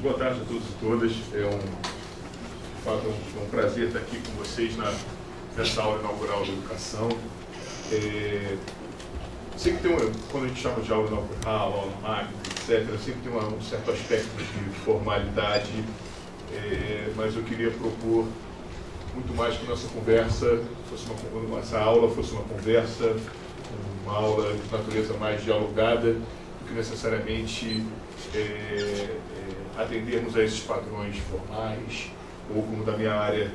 boa tarde a todos e todas. De fato, é um prazer estar aqui com vocês nessa aula inaugural de educação. Sei que quando a gente chama de aula inaugural, aula magna, etc., sempre tem um certo aspecto de formalidade, mas eu queria propor muito mais que nossa conversa essa aula fosse uma conversa, uma aula de natureza mais dialogada, do que necessariamente atendermos a esses padrões formais, ou como da minha área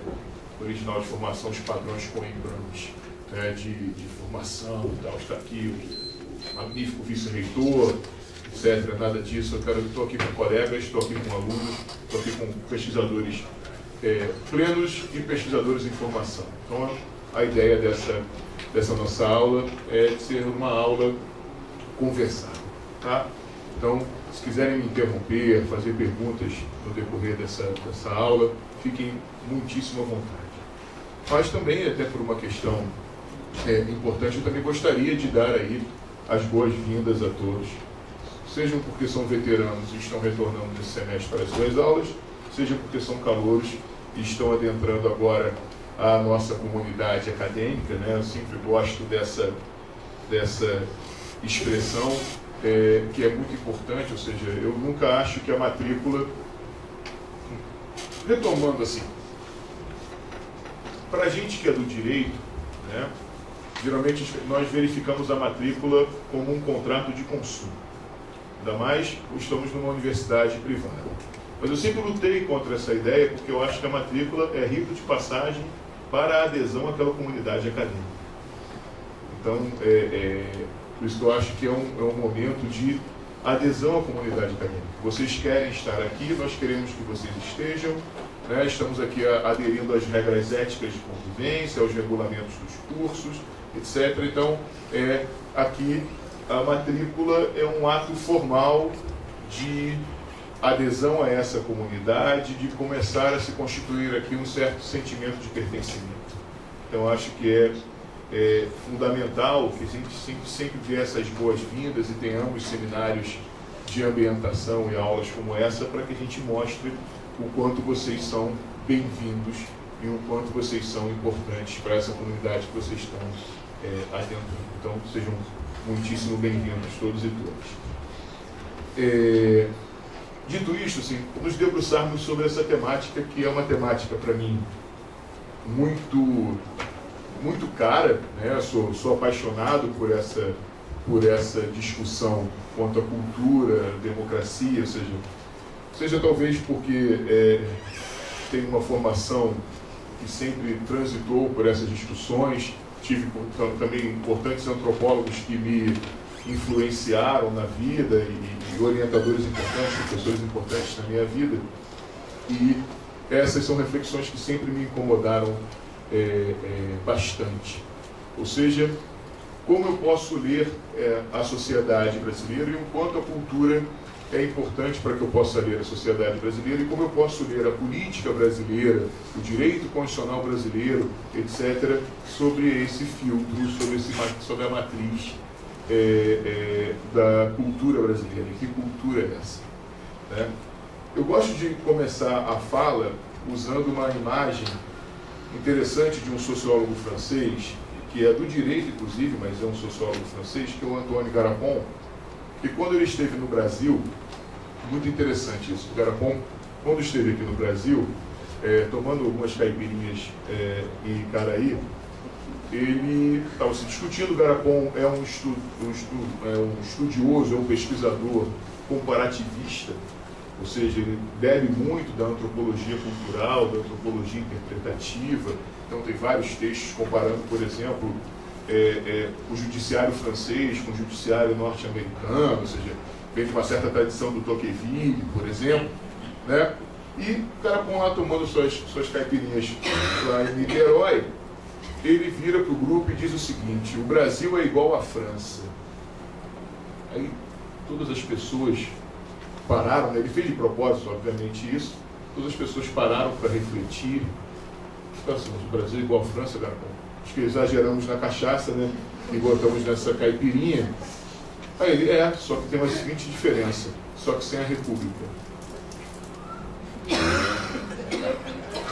original de formação, os padrões coimbranos, né, de formação e tal. Está aqui o magnífico vice-reitor, etc. Nada disso. Estou aqui com colegas, estou aqui com alunos, estou aqui com pesquisadores plenos e pesquisadores em formação. Então, a ideia dessa nossa aula é de ser uma aula conversável, tá? Então, se quiserem me interromper, fazer perguntas no decorrer dessa aula, fiquem muitíssimo à vontade. Mas também, até por uma questão importante, eu também gostaria de dar aí as boas-vindas a todos, sejam porque são veteranos e estão retornando nesse semestre para as suas aulas, seja porque são calouros e estão adentrando agora a nossa comunidade acadêmica, né? Eu sempre gosto dessa expressão, que é muito importante, ou seja, eu nunca acho que a matrícula, retomando assim, para a gente que é do direito, né, geralmente nós verificamos a matrícula como um contrato de consumo, ainda mais estamos numa universidade privada. Mas eu sempre lutei contra essa ideia, porque eu acho que a matrícula é rito de passagem para a adesão àquela comunidade acadêmica. Então, por isso que eu acho que é um momento de adesão à comunidade acadêmica. Vocês querem estar aqui, nós queremos que vocês estejam, né? Estamos aqui aderindo às regras éticas de convivência, aos regulamentos dos cursos, etc. Então, aqui a matrícula é um ato formal de adesão a essa comunidade, de começar a se constituir aqui um certo sentimento de pertencimento. Então, acho que é fundamental que a gente sempre dê essas boas-vindas e tenhamos seminários de ambientação e aulas como essa para que a gente mostre o quanto vocês são bem-vindos e o quanto vocês são importantes para essa comunidade que vocês estão adentrando. Então, sejam muitíssimo bem-vindos todos e todas. Dito isto, assim, nos debruçarmos sobre essa temática, que é uma temática para mim muito cara, né? Sou apaixonado por essa discussão quanto à cultura, democracia, seja talvez porque tenho uma formação que sempre transitou por essas discussões, tive também importantes antropólogos que me influenciaram na vida e orientadores importantes, professores importantes na minha vida, e essas são reflexões que sempre me incomodaram bastante. Ou seja, como eu posso ler a sociedade brasileira e o quanto a cultura é importante para que eu possa ler a sociedade brasileira e como eu posso ler a política brasileira, o direito constitucional brasileiro, etc., sobre esse filtro, sobre a matriz da cultura brasileira. E que cultura é essa? Né? Eu gosto de começar a fala usando uma imagem interessante de um sociólogo francês, que é do direito, inclusive, mas é um sociólogo francês, que é o Antoine Garapon, que quando ele esteve no Brasil, muito interessante isso, o Garapon, quando esteve aqui no Brasil, tomando algumas caipirinhas em Icaraí, ele estava se discutindo. O Garapon é um estudioso, é um pesquisador comparativista, ou seja, ele bebe muito da antropologia cultural, da antropologia interpretativa. Então tem vários textos comparando, por exemplo, o judiciário francês com o judiciário norte-americano, ou seja, vem de uma certa tradição do Tocqueville, por exemplo, né? E o Garapon lá tomando suas caipirinhas lá em Niterói, ele vira para o grupo e diz o seguinte: o Brasil é igual à França. Aí todas as pessoas pararam, né? Ele fez de propósito, obviamente, isso. Todas as pessoas pararam para refletir. Assim, o Brasil é igual à França, Garapon. Acho que exageramos na cachaça, né? E botamos nessa caipirinha. Aí ele, só que tem uma seguinte diferença, só que sem a República.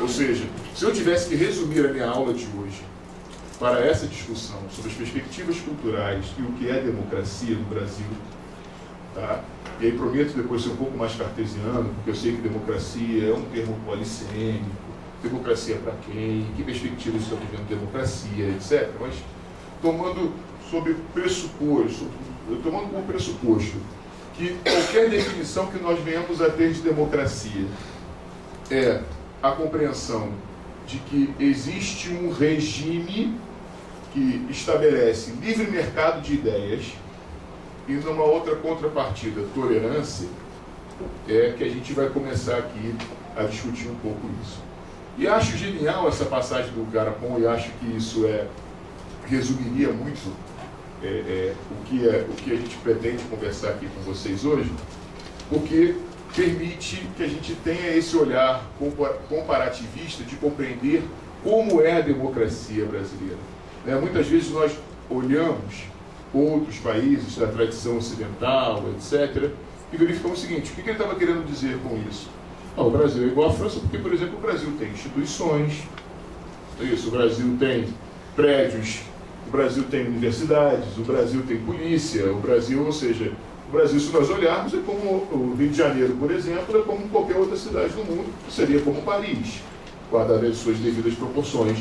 Ou seja, se eu tivesse que resumir a minha aula de hoje para essa discussão sobre as perspectivas culturais e o que é democracia no Brasil, tá? E aí prometo depois ser um pouco mais cartesiano, porque eu sei que democracia é um termo polissêmico, democracia para quem, que perspectivas estamos vendo de democracia, etc. Mas tomando como pressuposto que qualquer definição que nós venhamos a ter de democracia é a compreensão de que existe um regime que estabelece livre mercado de ideias e numa outra contrapartida, tolerância, é que a gente vai começar aqui a discutir um pouco isso. E acho genial essa passagem do Garapon, e acho que isso resumiria muito o que a gente pretende conversar aqui com vocês hoje, porque permite que a gente tenha esse olhar comparativista de compreender como é a democracia brasileira. Muitas vezes nós olhamos outros países da tradição ocidental, etc., e verificamos o seguinte: o que ele estava querendo dizer com isso? O Brasil é igual à França porque, por exemplo, o Brasil tem instituições, o Brasil tem prédios, o Brasil tem universidades, o Brasil tem polícia, o Brasil, ou seja, o Brasil, se nós olharmos, é como o Rio de Janeiro, por exemplo, é como qualquer outra cidade do mundo, seria como Paris, guardado as suas devidas proporções.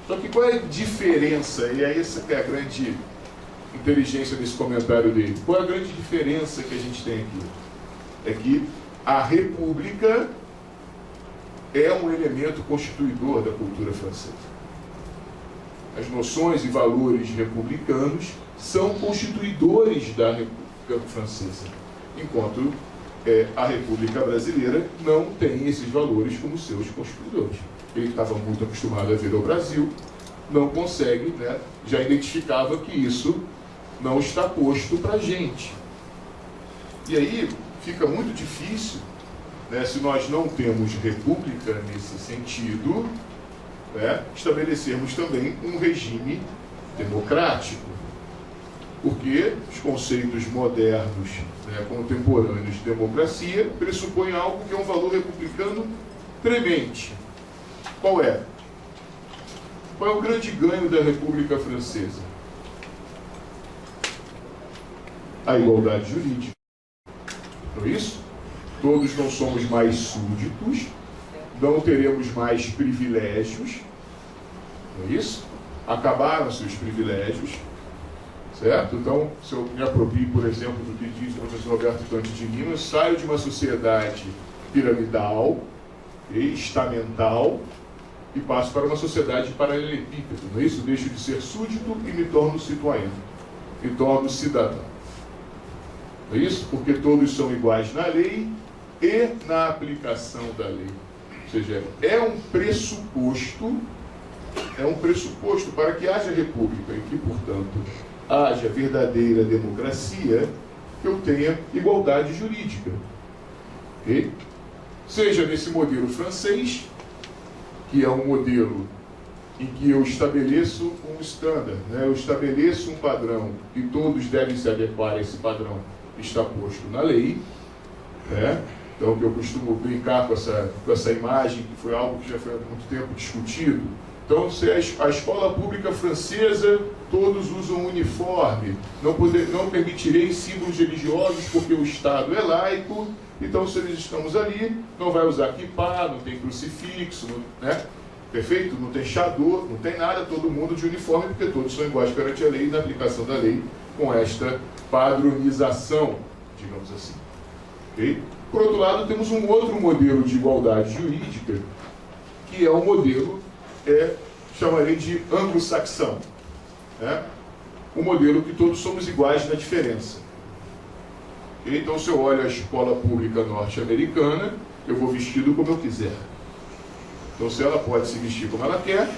Só que qual é a diferença? E é essa que é a grande inteligência desse comentário dele. Qual é a grande diferença que a gente tem aqui? É que a República é um elemento constituidor da cultura francesa. As noções e valores republicanos são constituidores da República francesa, enquanto a República brasileira não tem esses valores como seus constituidores. Ele estava muito acostumado a ver o Brasil, não consegue, já identificava que isso não está posto para a gente. E aí fica muito difícil, se nós não temos república nesse sentido, estabelecermos também um regime democrático. Porque os conceitos modernos, contemporâneos de democracia pressupõem algo que é um valor republicano premente. Qual é? Qual é o grande ganho da República Francesa? A igualdade jurídica. Não é isso? Todos não somos mais súditos, não teremos mais privilégios, não é isso? Acabaram-se os privilégios, certo? Então, se eu me aproprio, por exemplo, do que diz o professor Roberto Conte de Lima, eu saio de uma sociedade piramidal, estamental, e passo para uma sociedade paralelepípedo, não é isso? Deixo de ser súdito e me torno citoyen, me torno cidadão. Não é isso? Porque todos são iguais na lei e na aplicação da lei. Ou seja, é um pressuposto para que haja república e que, portanto, haja verdadeira democracia, que eu tenha igualdade jurídica. Okay? Seja nesse modelo francês, que é um modelo em que eu estabeleço um standard, eu estabeleço um padrão e todos devem se adequar a esse padrão que está posto na lei. Então, que eu costumo brincar com essa imagem, que foi algo que já foi há muito tempo discutido. Então, se a escola pública francesa, todos usam uniforme, não permitirei símbolos religiosos porque o Estado é laico, então se eles estamos ali, não vai usar kippah, não tem crucifixo, perfeito? Não tem chador, não tem nada, todo mundo de uniforme, porque todos são iguais perante a lei e na aplicação da lei com esta padronização, digamos assim. Okay? Por outro lado, temos um outro modelo de igualdade jurídica, que é o modelo, chamarei de anglo-saxão. O modelo que todos somos iguais na diferença. Okay? Então, se eu olho a escola pública norte-americana, eu vou vestido como eu quiser. Então, se ela pode se vestir como ela quer,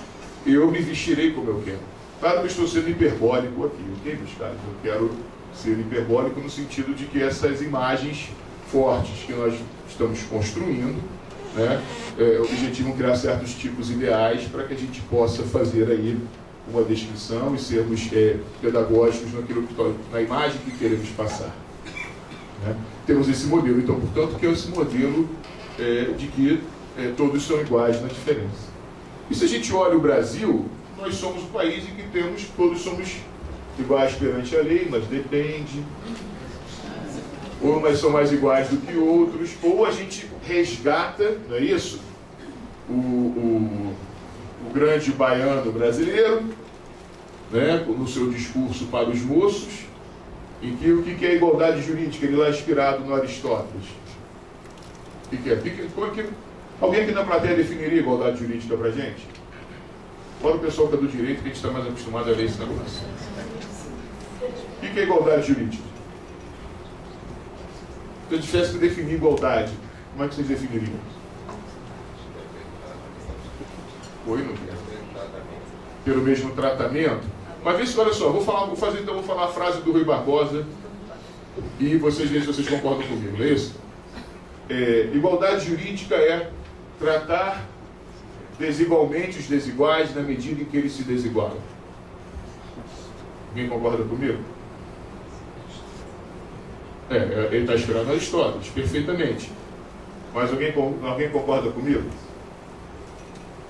eu me vestirei como eu quero. Claro que eu estou sendo hiperbólico aqui, ok, meus caros? Eu quero ser hiperbólico no sentido de que essas imagens fortes que nós estamos construindo, objetivam criar certos tipos ideais para que a gente possa fazer aí uma descrição e sermos pedagógicos na imagem que queremos passar. Temos esse modelo, então, portanto, que é esse modelo de que todos são iguais na diferença. E se a gente olha o Brasil, nós somos um país em que todos somos iguais perante a lei, mas depende. Ou umas são mais iguais do que outros, ou a gente resgata, não é isso? O grande baiano brasileiro, né, no seu discurso para os moços, em que o que é igualdade jurídica? Ele lá inspirado no Aristóteles. O que é? Alguém aqui na plateia definiria igualdade jurídica para a gente? Fora o pessoal que é do direito, que a gente está mais acostumado a ler esse negócio. O que é igualdade jurídica? Se eu tivesse que definir igualdade, como é que vocês definiriam? Oi, não quero. Pelo mesmo tratamento? Mas vê se, olha só, vou falar a frase do Rui Barbosa e vocês veem se vocês concordam comigo, não é isso? Igualdade jurídica é tratar desigualmente os desiguais na medida em que eles se desigualam. Alguém concorda comigo? Ele está inspirado na Aristóteles, perfeitamente. Mas alguém concorda comigo?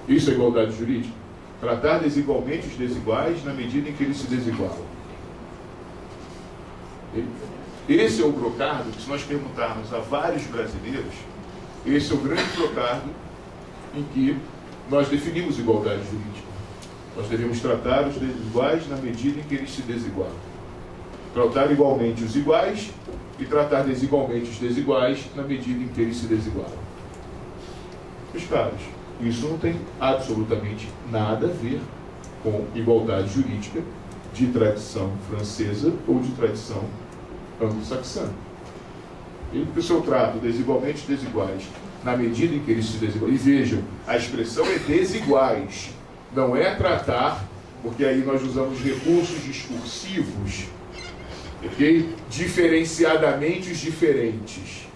Isso é igualdade jurídica? Tratar desigualmente os desiguais na medida em que eles se desigualam. Esse é o brocardo que, se nós perguntarmos a vários brasileiros, esse é o grande brocardo em que nós definimos igualdade jurídica. Nós devemos tratar os desiguais na medida em que eles se desigualam. Tratar igualmente os iguais e tratar desigualmente os desiguais na medida em que eles se desigualam. Meus caros, isso não tem absolutamente nada a ver com igualdade jurídica de tradição francesa ou de tradição anglo-saxã. Porque se eu trato desigualmente os desiguais na medida em que eles se desigualam, e vejam, a expressão é desiguais, não é tratar, porque aí nós usamos recursos discursivos, ok? Diferenciadamente os diferentes.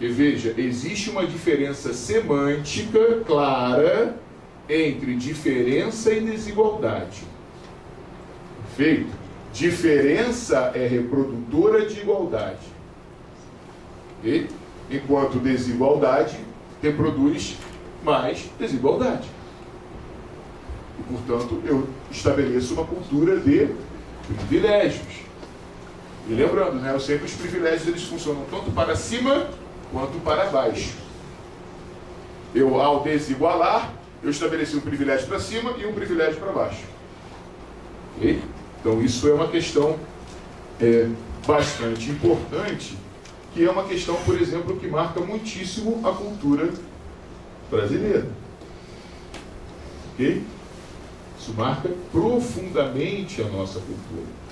E veja, existe uma diferença semântica clara entre diferença e desigualdade. Perfeito? Diferença é reprodutora de igualdade. Okay? Enquanto desigualdade reproduz mais desigualdade. E, portanto, eu estabeleço uma cultura de privilégios. E lembrando, né, sempre os privilégios eles funcionam tanto para cima quanto para baixo. Ao desigualar, eu estabeleci um privilégio para cima e um privilégio para baixo. Okay? Então, isso é uma questão bastante importante, que é uma questão, por exemplo, que marca muitíssimo a cultura brasileira. Okay? Isso marca profundamente a nossa cultura.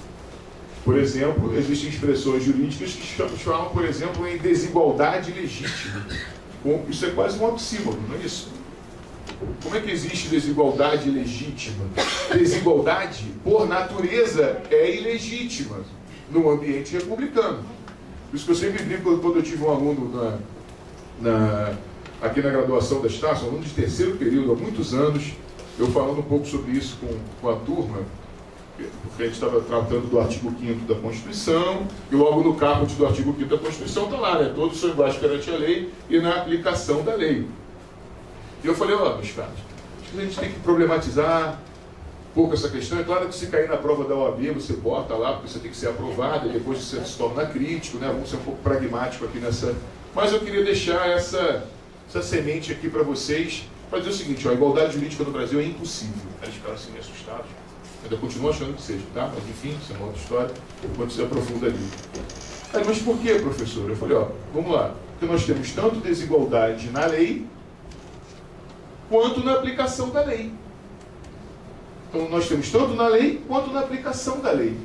Por exemplo, existem expressões jurídicas que falam, por exemplo, em desigualdade legítima. Isso é quase um oxímoron, não é isso? Como é que existe desigualdade legítima? Desigualdade, por natureza, é ilegítima no ambiente republicano. Por isso que eu sempre brinco quando eu tive um aluno aqui na graduação da Estácio, um aluno de terceiro período, há muitos anos, eu falando um pouco sobre isso com a turma, porque a gente estava tratando do artigo 5º da Constituição, e logo no caput do artigo 5º da Constituição está lá, né? Todos são iguais perante a lei e na aplicação da lei. E eu falei, meus caros, acho que a gente tem que problematizar um pouco essa questão. É claro que se cair na prova da OAB, você bota lá, porque você tem que ser aprovado, e depois você se torna crítico, né? Vamos ser um pouco pragmático aqui nessa... Mas eu queria deixar essa semente aqui para vocês, para dizer o seguinte, a igualdade jurídica no Brasil é impossível. Eles ficaram assim assustados. Ainda continuo achando que seja, tá? Mas enfim, isso é uma outra história, quando você aprofunda ali. Mas por que, professor? Eu falei, vamos lá. Porque nós temos tanto desigualdade na lei, quanto na aplicação da lei. Então nós temos tanto na lei, quanto na aplicação da lei.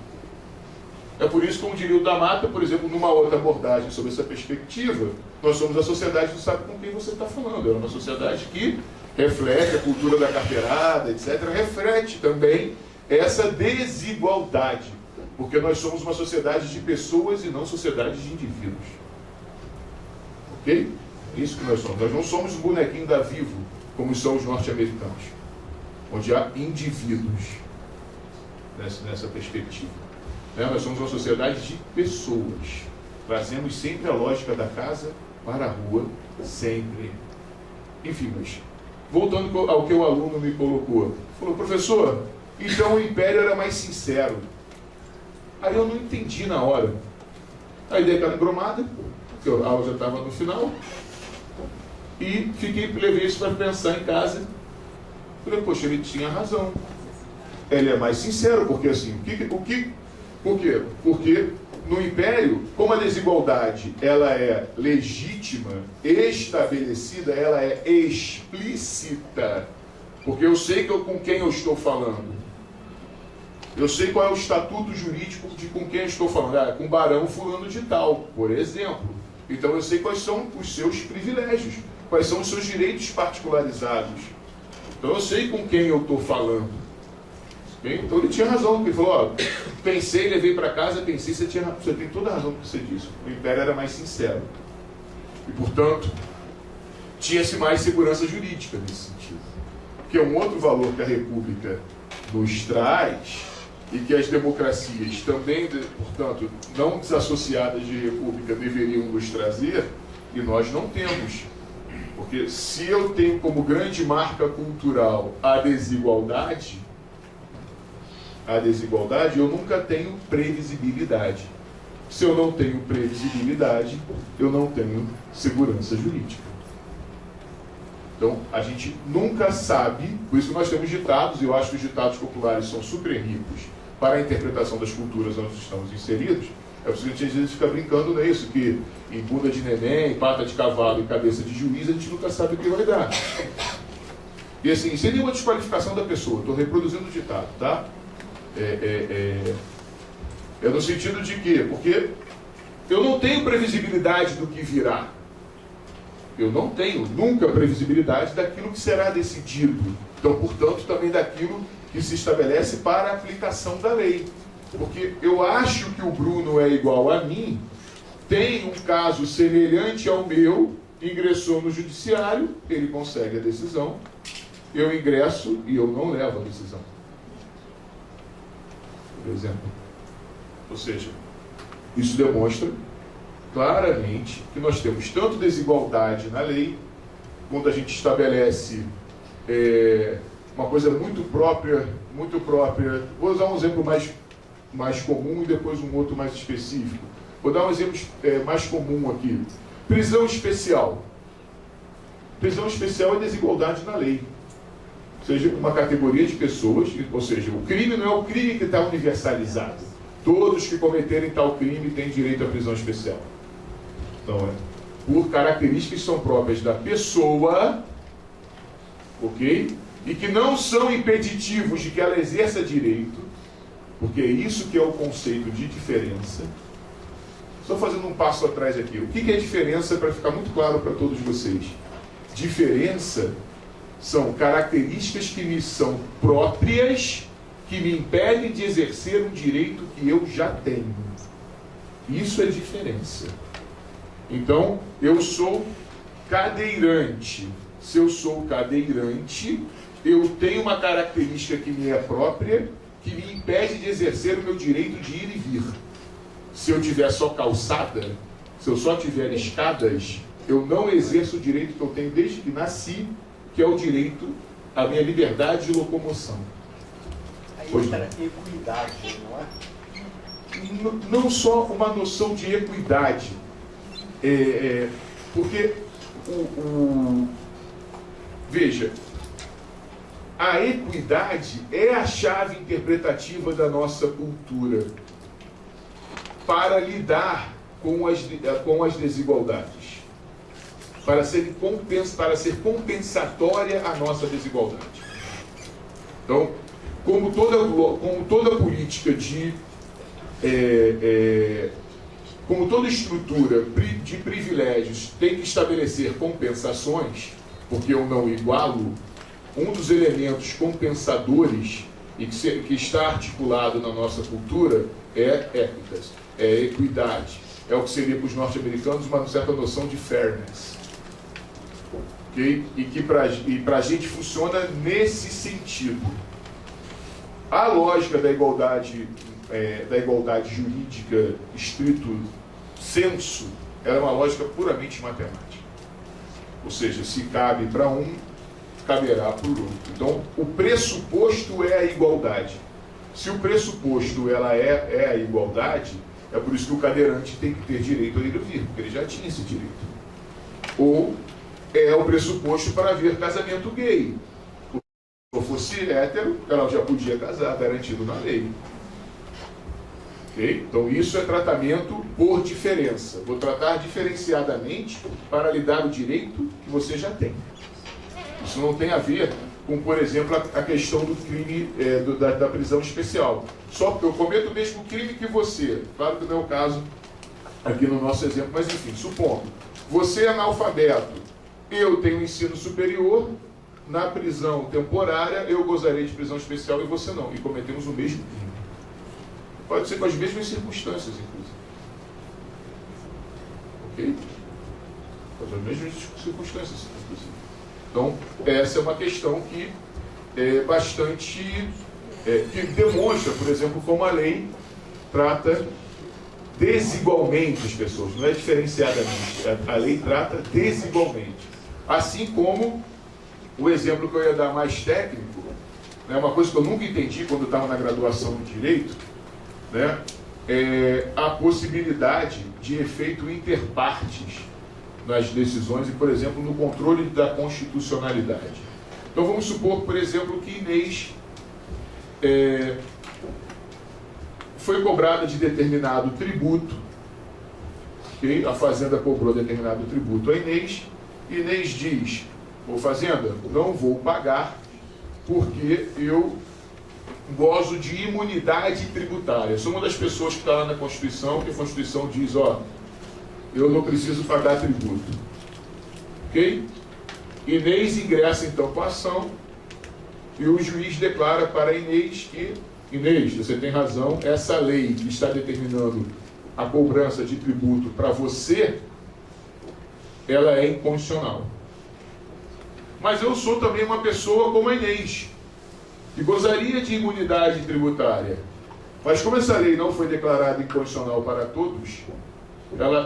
É por isso, como diria o da Mata, por exemplo, numa outra abordagem sobre essa perspectiva, nós somos a sociedade que sabe com quem você está falando. É uma sociedade que reflete a cultura da carteirada, etc., reflete também essa desigualdade, porque nós somos uma sociedade de pessoas e não sociedade de indivíduos. Ok? É isso que nós somos. Nós não somos um bonequinho da Vivo, como são os norte-americanos, onde há indivíduos nessa perspectiva. Nós somos uma sociedade de pessoas. Trazemos sempre a lógica da casa para a rua, sempre. enfim, mas voltando ao que o aluno me colocou, falou, professor, então o Império era mais sincero. Aí eu não entendi na hora. Aí dei aquela embromada, porque a aula já estava no final, e levei isso para pensar em casa. Falei, poxa, ele tinha razão. Ele é mais sincero, porque assim, por quê? Porque no Império, como a desigualdade ela é legítima, estabelecida, ela é explícita, porque eu sei com quem eu estou falando. Eu sei qual é o estatuto jurídico de com quem eu estou falando. Com o barão fulano de tal, por exemplo. Então eu sei quais são os seus privilégios, quais são os seus direitos particularizados. Então eu sei com quem eu estou falando. Então ele tinha razão, ele falou, ó, pensei, levei para casa, pensei, você tem toda a razão no que você disse. O Império era mais sincero. E, portanto, tinha-se mais segurança jurídica nesse sentido. Que é um outro valor que a República nos traz e que as democracias também, portanto, não desassociadas de República, deveriam nos trazer, e nós não temos. Porque se eu tenho como grande marca cultural a desigualdade, eu nunca tenho previsibilidade. Se eu não tenho previsibilidade, eu não tenho segurança jurídica. Então, a gente nunca sabe, por isso que nós temos ditados, e eu acho que os ditados populares são super ricos para a interpretação das culturas onde estamos inseridos. É por isso que a gente às vezes fica brincando nisso, que em bunda de neném, pata de cavalo e cabeça de juiz, a gente nunca sabe o que vai dar. E assim, sem nenhuma desqualificação da pessoa, estou reproduzindo o ditado, tá? É no sentido de quê? Porque eu não tenho previsibilidade do que virá. Eu não tenho nunca previsibilidade daquilo que será decidido. Então, portanto, também daquilo que se estabelece para a aplicação da lei. Porque eu acho que o Bruno é igual a mim, tem um caso semelhante ao meu, ingressou no judiciário, ele consegue a decisão, eu ingresso e eu não levo a decisão. Por exemplo. Ou seja, isso demonstra claramente que nós temos tanto desigualdade na lei, quando a gente estabelece uma coisa muito própria, vou usar um exemplo mais comum e depois um outro mais específico. Vou dar um exemplo mais comum aqui. Prisão especial. Prisão especial é desigualdade na lei. Ou seja, uma categoria de pessoas, ou seja, o crime não é o crime que está universalizado. Todos que cometerem tal crime têm direito à prisão especial. Então, por características que são próprias da pessoa, ok? E que não são impeditivos de que ela exerça direito, porque é isso que é o conceito de diferença. Só fazendo um passo atrás aqui. O que é diferença, para ficar muito claro para todos vocês? Diferença são características que me são próprias, que me impedem de exercer um direito que eu já tenho. Isso é diferença. Então, eu sou cadeirante. Se eu sou cadeirante, eu tenho uma característica que me é própria, que me impede de exercer o meu direito de ir e vir. Se eu tiver só calçada, se eu só tiver escadas, eu não exerço o direito que eu tenho desde que nasci, que é o direito à minha liberdade de locomoção. Aí entra equidade, não é? Não só uma noção de equidade, porque veja, a equidade é a chave interpretativa da nossa cultura para lidar com as desigualdades, para ser compensatória a nossa desigualdade. Então, como toda política como toda estrutura de privilégios tem que estabelecer compensações, porque eu não igualo, um dos elementos compensadores e que está articulado na nossa cultura é équitas, é equidade, é o que seria para os norte-americanos uma certa noção de fairness. Okay? E que para a gente funciona nesse sentido. A lógica da igualdade jurídica estrito sensu, ela é uma lógica puramente matemática. Ou seja, se cabe para um, caberá para o outro. Então, o pressuposto é a igualdade. Se o pressuposto ela é a igualdade, é por isso que o cadeirante tem que ter direito a ir vir, porque ele já tinha esse direito. Ou é o pressuposto para haver casamento gay. Se eu fosse hétero, ela já podia casar, garantido na lei. Okay? Então isso é tratamento por diferença. Vou tratar diferenciadamente para lhe dar o direito que você já tem. Isso não tem a ver com, por exemplo, a questão do crime da prisão especial. Só porque eu cometo o mesmo crime que você. Claro que não é o caso aqui no nosso exemplo, mas enfim, supondo. Você é analfabeto, eu tenho ensino superior, na prisão temporária eu gozarei de prisão especial e você não. E cometemos o mesmo crime. Pode ser com as mesmas circunstâncias, inclusive. Ok? Com as mesmas circunstâncias, inclusive. Então, essa é uma questão que é bastante... que demonstra, por exemplo, como a lei trata desigualmente as pessoas, não é diferenciadamente. A lei trata desigualmente. Assim como o exemplo que eu ia dar mais técnico, né, uma coisa que eu nunca entendi quando eu estava na graduação de Direito, né, é a possibilidade de efeito interpartes nas decisões e, por exemplo, no controle da constitucionalidade. Então vamos supor, por exemplo, que Inês foi cobrada de determinado tributo, okay? A Fazenda cobrou determinado tributo a Inês, e Inês diz: ô Fazenda, não vou pagar porque eu gozo de imunidade tributária. Sou uma das pessoas que está lá na Constituição, que a Constituição diz, ó, eu não preciso pagar tributo. Ok? Inês ingressa então com a ação e o juiz declara para Inês que, Inês, você tem razão, essa lei que está determinando a cobrança de tributo para você, ela é inconstitucional. Mas eu sou também uma pessoa como a Inês, que gozaria de imunidade tributária. Mas como essa lei não foi declarada inconstitucional para todos,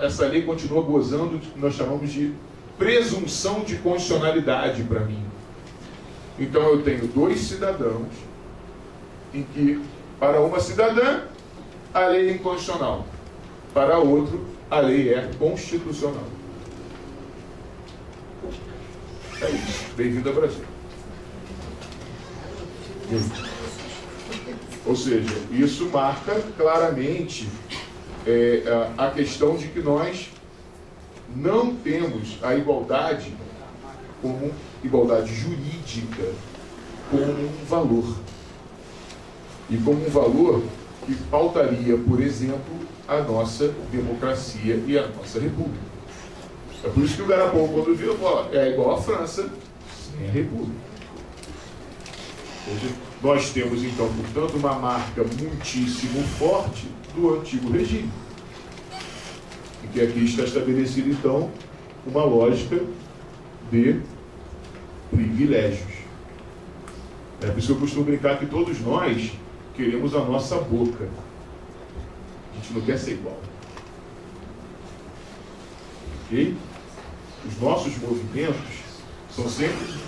essa lei continua gozando do que nós chamamos de presunção de constitucionalidade para mim. Então eu tenho dois cidadãos em que, para uma cidadã, a lei é inconstitucional. Para outro, a lei é constitucional. É isso. Bem-vindo ao Brasil. Ou seja, isso marca claramente a questão de que nós não temos a igualdade como igualdade jurídica como um valor. E como um valor que pautaria, por exemplo, a nossa democracia e a nossa república. É por isso que o Garapão, quando viu, falou, é igual à França sem a república. Ou seja, nós temos, então, portanto, uma marca muitíssimo forte do antigo regime. E que aqui está estabelecida, então, uma lógica de privilégios. É por isso que eu costumo brincar que todos nós queremos a nossa boca. A gente não quer ser igual. Ok? Os nossos movimentos são sempre...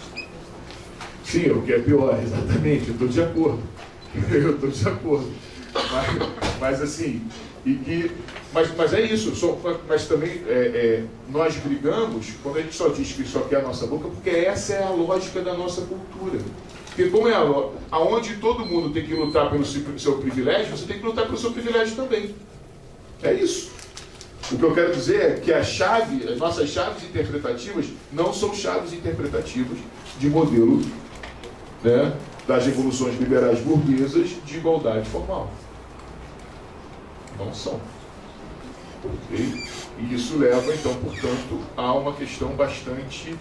Sim, o que é pior, exatamente, eu estou de acordo. Eu estou de acordo. Mas assim, mas é isso, mas também nós brigamos quando a gente só diz que só quer a nossa boca, porque essa é a lógica da nossa cultura. Porque como é aonde todo mundo tem que lutar pelo seu privilégio, você tem que lutar pelo seu privilégio também. É isso. O que eu quero dizer é que as nossas chaves interpretativas não são chaves interpretativas de modelo, né, das revoluções liberais burguesas de igualdade formal. Não são. Okay? E isso leva, então, portanto, a uma questão bastante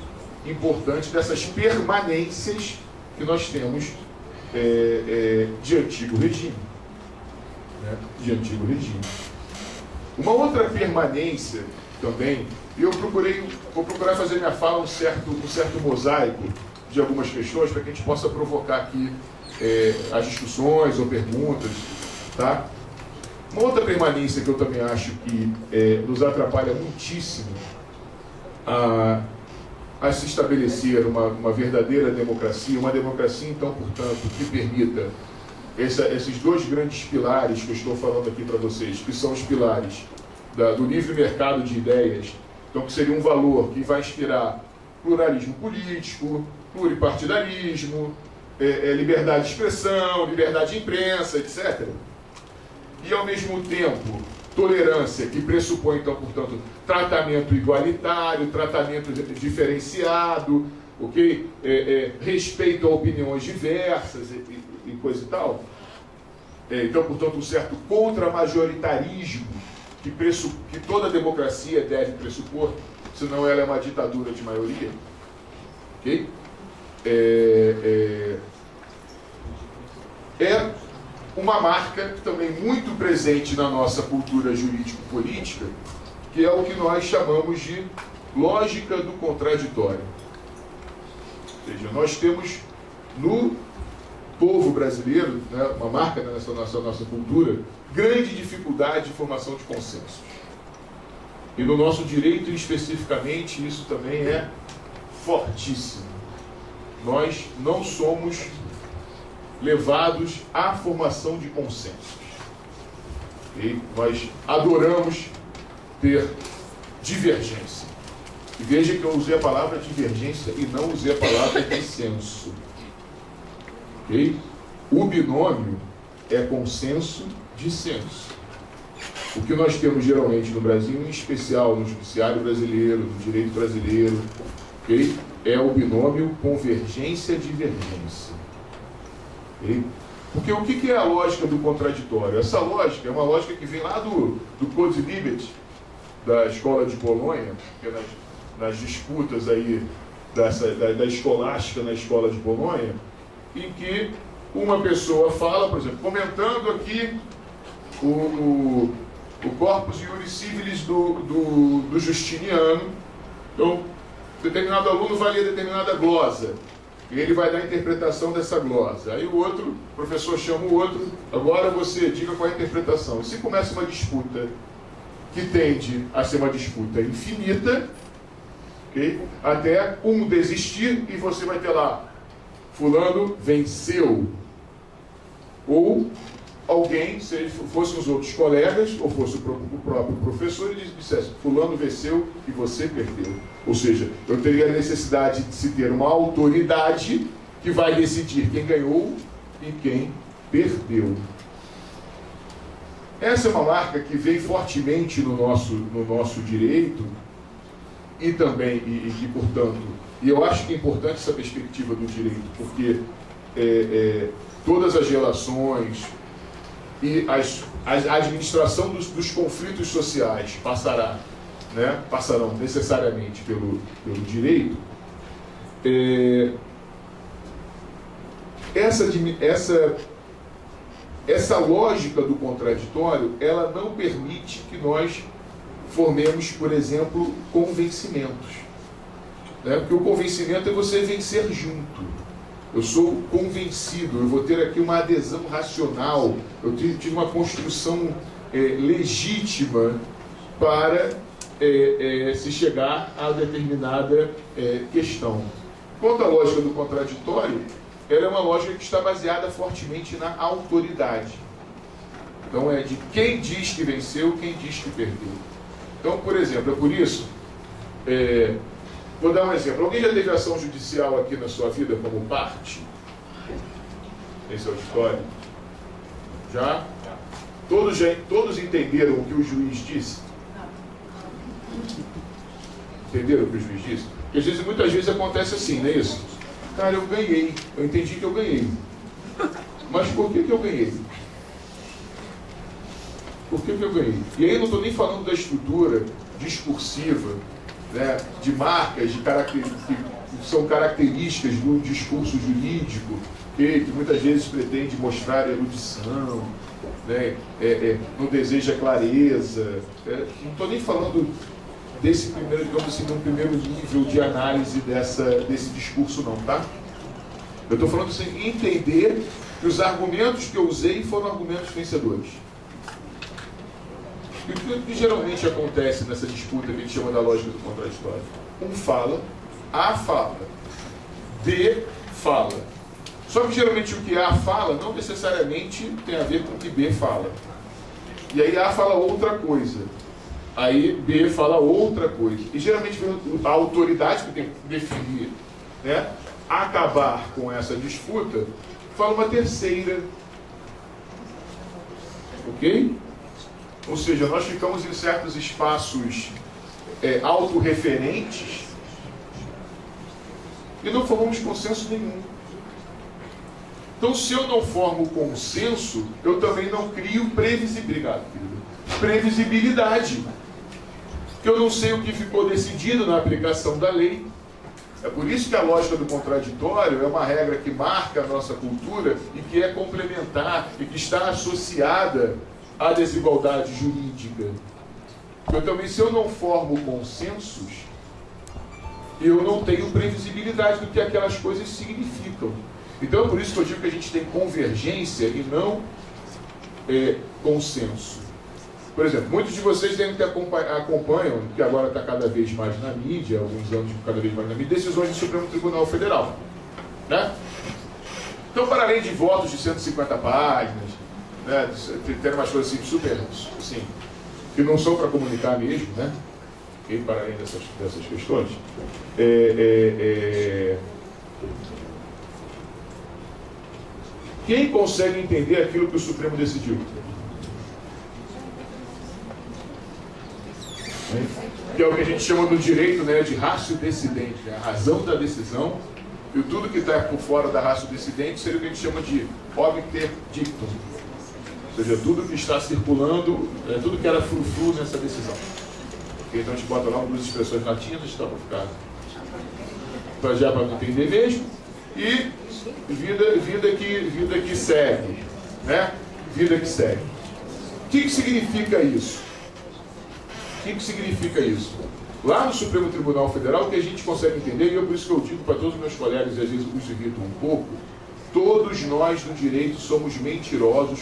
importante dessas permanências que nós temos de antigo regime. Né? De antigo regime. Uma outra permanência também, e vou procurar fazer minha fala um certo mosaico de algumas questões para que a gente possa provocar aqui as discussões ou perguntas, tá? Uma outra permanência que eu também acho que nos atrapalha muitíssimo a a se estabelecer uma verdadeira democracia, uma democracia, então, portanto, que permita esses dois grandes pilares que eu estou falando aqui para vocês, que são os pilares do livre mercado de ideias, então, que seria um valor que vai inspirar pluralismo político, pluripartidarismo, liberdade de expressão, liberdade de imprensa, etc. E, ao mesmo tempo, tolerância, que pressupõe, então, portanto, tratamento igualitário, tratamento diferenciado, ok? Respeito a opiniões diversas e coisa e tal. Então, portanto, um certo contramajoritarismo que toda democracia deve pressupor, senão ela é uma ditadura de maioria. Ok? É uma marca também muito presente na nossa cultura jurídico-política, que é o que nós chamamos de lógica do contraditório. Ou seja, nós temos no povo brasileiro, né, uma marca nessa nossa cultura, grande dificuldade de formação de consensos. E no nosso direito, especificamente, isso também é fortíssimo. Nós não somos levados à formação de consensos. E nós adoramos ter divergência. E veja que eu usei a palavra divergência e não usei a palavra dissenso. Okay? O binômio é consenso, dissenso. O que nós temos geralmente no Brasil, em especial no judiciário brasileiro, no direito brasileiro, okay? É o binômio convergência-divergência. Okay? Porque o que é a lógica do contraditório? Essa lógica é uma lógica que vem lá do Code Libet, da escola de Bolonha, que é nas disputas aí da escolástica na escola de Bolonha, em que uma pessoa fala, por exemplo, comentando aqui o corpus iuris civilis do Justiniano. Então, determinado aluno vai ler determinada glosa, e ele vai dar a interpretação dessa glosa. Aí o professor chama o outro, agora você diga qual é a interpretação. E se começa uma disputa que tende a ser uma disputa infinita, okay? Até um desistir e você vai ter lá, fulano venceu. Ou alguém, se fossem os outros colegas, ou fosse o próprio professor, ele dissesse, fulano venceu e você perdeu. Ou seja, eu teria a necessidade de se ter uma autoridade que vai decidir quem ganhou e quem perdeu. Essa é uma marca que vem fortemente no nosso direito e também, e portanto, e eu acho que é importante essa perspectiva do direito, porque todas as relações e a administração dos conflitos sociais passarão necessariamente pelo direito. Essa lógica do contraditório, ela não permite que nós formemos, por exemplo, convencimentos. Né? Porque o convencimento é você vencer junto. Eu sou convencido, eu vou ter aqui uma adesão racional, eu tive uma construção legítima para se chegar a determinada questão. Quanto à lógica do contraditório, ela é uma lógica que está baseada fortemente na autoridade. Então é de quem diz que venceu, quem diz que perdeu. Então, por exemplo, é por isso, vou dar um exemplo. Alguém já teve ação judicial aqui na sua vida como parte? Esse auditório? Já? Todos entenderam o que o juiz disse? Entenderam o que o juiz disse? Porque às vezes, muitas vezes acontece assim, não é isso? Cara, eu ganhei. Eu entendi que eu ganhei. Mas por que eu ganhei? Por que eu ganhei? E aí eu não estou nem falando da estrutura discursiva, né, de marcas, que são características do discurso jurídico, que muitas vezes pretende mostrar erudição, né, não deseja clareza. Não estou nem falando desse primeiro, digamos assim, de um primeiro nível de análise desse discurso não, tá? Eu estou falando assim, entender que os argumentos que eu usei foram argumentos vencedores. E o que geralmente acontece nessa disputa que a gente chama da lógica do contraditório? Um fala A fala, B fala. Só que geralmente o que A fala não necessariamente tem a ver com o que B fala. E aí A fala outra coisa. Aí B fala outra coisa. E geralmente a autoridade que tem que definir, né, acabar com essa disputa, fala uma terceira. Ok? Ou seja, nós ficamos em certos espaços autorreferentes e não formamos consenso nenhum. Então, se eu não formo consenso, eu também não crio previsibilidade. Porque eu não sei o que ficou decidido na aplicação da lei. É por isso que a lógica do contraditório é uma regra que marca a nossa cultura e que é complementar e que está associada à desigualdade jurídica. Eu também, se eu não formo consensos, eu não tenho previsibilidade do que aquelas coisas significam. Então é por isso que eu digo que a gente tem convergência e não consenso. Por exemplo, muitos de vocês devem ter acompanham, que agora está cada vez mais na mídia, alguns anos cada vez mais na mídia, decisões do Supremo Tribunal Federal. Né? Então, para além de votos de 150 páginas, né, tem umas coisas assim, super, assim, que não são para comunicar mesmo, né? E para além dessas questões. Quem consegue entender aquilo que o Supremo decidiu? Que é o que a gente chama do direito, né, de ratio decidente, né, a razão da decisão, e tudo que está por fora da ratio decidente seria o que a gente chama de obter dictum, ou seja, tudo que está circulando, tudo que era frufru nessa decisão. Okay? Então a gente bota lá duas expressões latinas, está para ficar já para não entender mesmo, e vida que segue, né? Vida que segue. O que significa isso? O que significa isso? Lá no Supremo Tribunal Federal, o que a gente consegue entender, e é por isso que eu digo para todos os meus colegas, e às vezes os irrito um pouco, todos nós no direito somos mentirosos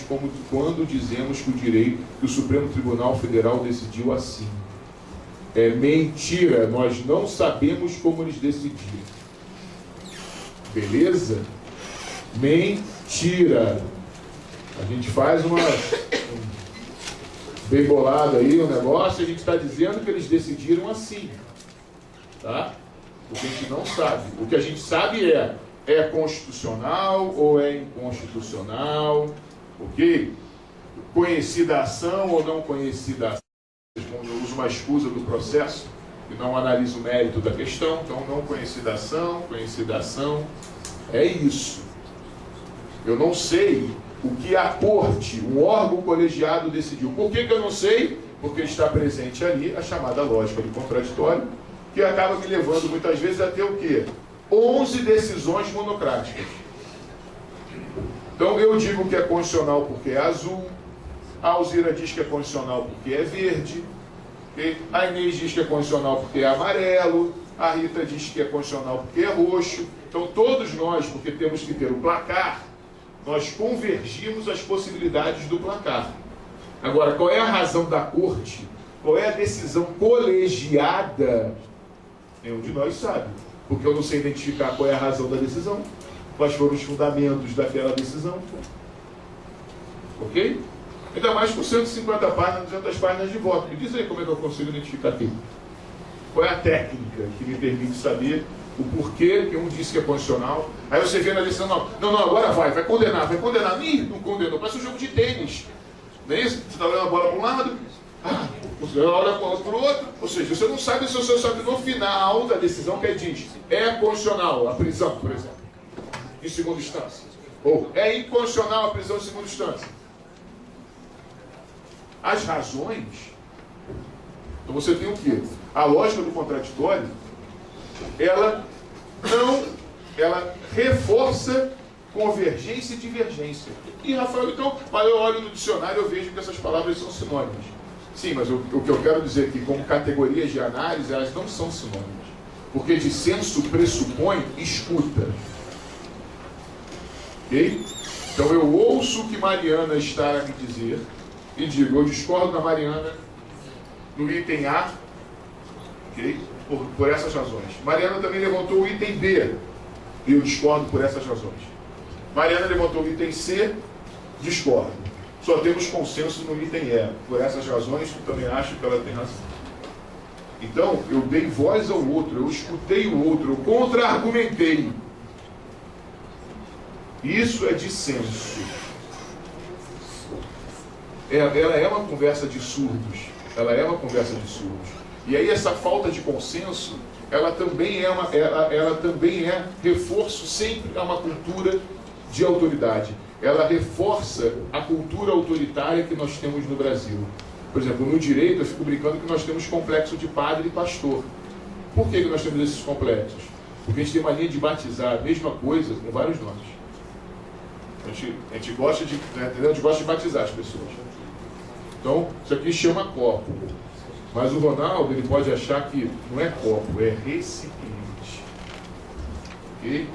quando dizemos que o Supremo Tribunal Federal decidiu assim. É mentira, nós não sabemos como eles decidiram. Beleza? Mentira. A gente faz bem bolado aí o negócio, a gente está dizendo que eles decidiram assim, tá? O que a gente não sabe. O que a gente sabe é constitucional ou é inconstitucional, ok? Conhecida a ação ou não conhecida a ação. Eu uso uma escusa do processo e não analiso o mérito da questão, então não conhecida a ação, é isso. Eu não sei o que a corte, um órgão colegiado decidiu. Por que eu não sei? Porque está presente ali a chamada lógica do contraditório, que acaba me levando muitas vezes a ter o quê? 11 decisões monocráticas. Então eu digo que é constitucional porque é azul, a Alzira diz que é constitucional porque é verde, a Inês diz que é constitucional porque é amarelo, a Rita diz que é constitucional porque é roxo. Então todos nós, porque temos que ter o placar, nós convergimos as possibilidades do placar. Agora, qual é a razão da corte? Qual é a decisão colegiada? Nenhum de nós sabe. Porque eu não sei identificar qual é a razão da decisão, quais foram os fundamentos daquela decisão. Ok? Ainda mais com 150 páginas, 200 páginas de voto. Me diz aí como é que eu consigo identificar aquilo. Qual é a técnica que me permite saber o porquê que um disse que é constitucional? Aí você vê na decisão, não, agora vai condenar. Ih, não condenou, parece um jogo de tênis. Não é isso? Você está olhando a bola para um lado, você olha para o outro, ou seja, você não sabe se você sabe no final da decisão que diz é constitucional a prisão, por exemplo, em segunda instância. Ou é inconstitucional a prisão em segunda instância. As razões, então você tem o quê? A lógica do contraditório, ela reforça convergência e divergência. E, Rafael, então, eu olho no dicionário e eu vejo que essas palavras são sinônimas. Sim, mas o que eu quero dizer aqui, como categorias de análise, elas não são sinônimas. Porque dissenso pressupõe escuta. Ok? Então eu ouço o que Mariana está a me dizer e digo, eu discordo da Mariana no item A, Ok? Por essas razões. Mariana também levantou o item B. Eu discordo por essas razões. Mariana levantou o item C. Discordo. Só temos consenso no item E. Por essas razões, eu também acho que ela tem razão. Então, eu dei voz ao outro, eu escutei o outro, eu contra-argumentei. Isso é dissenso. Ela é uma conversa de surdos. Ela é uma conversa de surdos. E aí essa falta de consenso, ela também é reforço sempre a uma cultura de autoridade. Ela reforça a cultura autoritária que nós temos no Brasil. Por exemplo, no direito, eu fico brincando que nós temos complexo de padre e pastor. Por que nós temos esses complexos? Porque a gente tem mania de batizar a mesma coisa com vários nomes. A gente gosta de, né, a gente gosta de batizar as pessoas. Então, isso aqui chama copo. Mas o Ronaldo, ele pode achar que não é copo, é recipiente. Ok?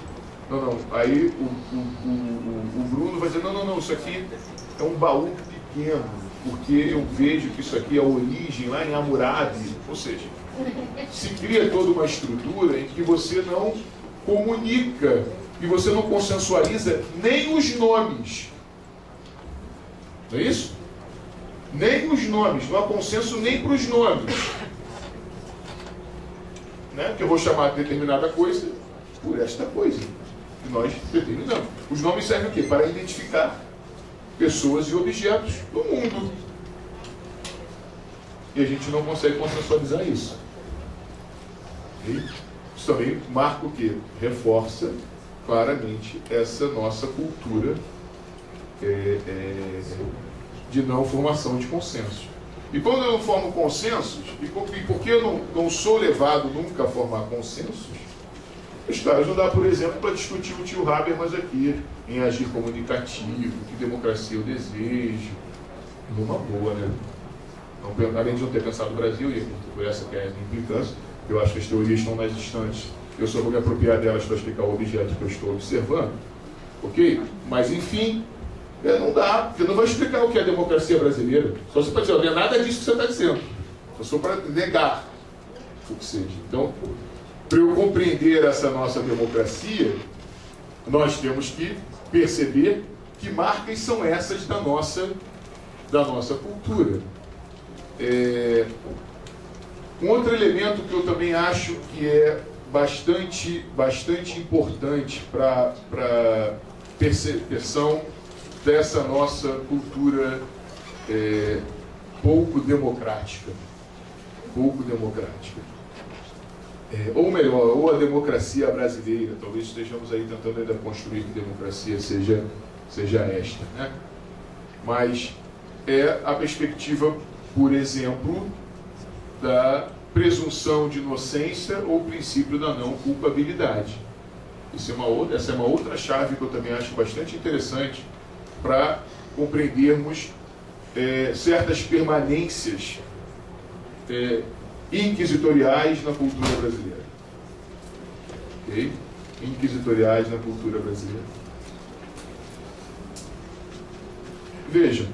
Não. Aí o Bruno vai dizer, não, isso aqui é um baú pequeno, porque eu vejo que isso aqui é a origem lá em Hammurabi. Ou seja, se cria toda uma estrutura em que você não comunica, e você não consensualiza nem os nomes. Não é isso? Nem os nomes, não há consenso nem para os nomes. Né? Que eu vou chamar determinada coisa por esta coisa que nós determinamos. Os nomes servem o quê? Para identificar pessoas e objetos do mundo. E a gente não consegue consensualizar isso. Okay? Isso também marca o quê? Reforça claramente essa nossa cultura de não formação de consensos. E quando eu não formo consensos, e porque eu não sou levado nunca a formar consensos, os caras não dá, por exemplo, para discutir o tio Habermas aqui, em agir comunicativo, que democracia eu desejo, numa boa, né? Então, além de não ter pensado no Brasil, e por essa que é a implicância, eu acho que as teorias estão mais distantes, eu só vou me apropriar delas para explicar o objeto que eu estou observando, ok? Mas, enfim, não dá, porque não vai explicar o que é a democracia brasileira. Só você pode dizer, não é nada disso que você está dizendo. Eu sou para negar o que seja. Então, para eu compreender essa nossa democracia, nós temos que perceber que marcas são essas da nossa cultura. Um outro elemento que eu também acho que é bastante importante para a percepção dessa nossa cultura pouco democrática. Ou melhor, ou a democracia brasileira. Talvez estejamos aí tentando ainda construir que democracia seja esta, né? Mas é a perspectiva, por exemplo, da presunção de inocência ou princípio da não culpabilidade. Essa é uma outra chave que eu também acho bastante interessante para compreendermos certas permanências inquisitoriais na cultura brasileira. Okay? Inquisitoriais na cultura brasileira. Vejam,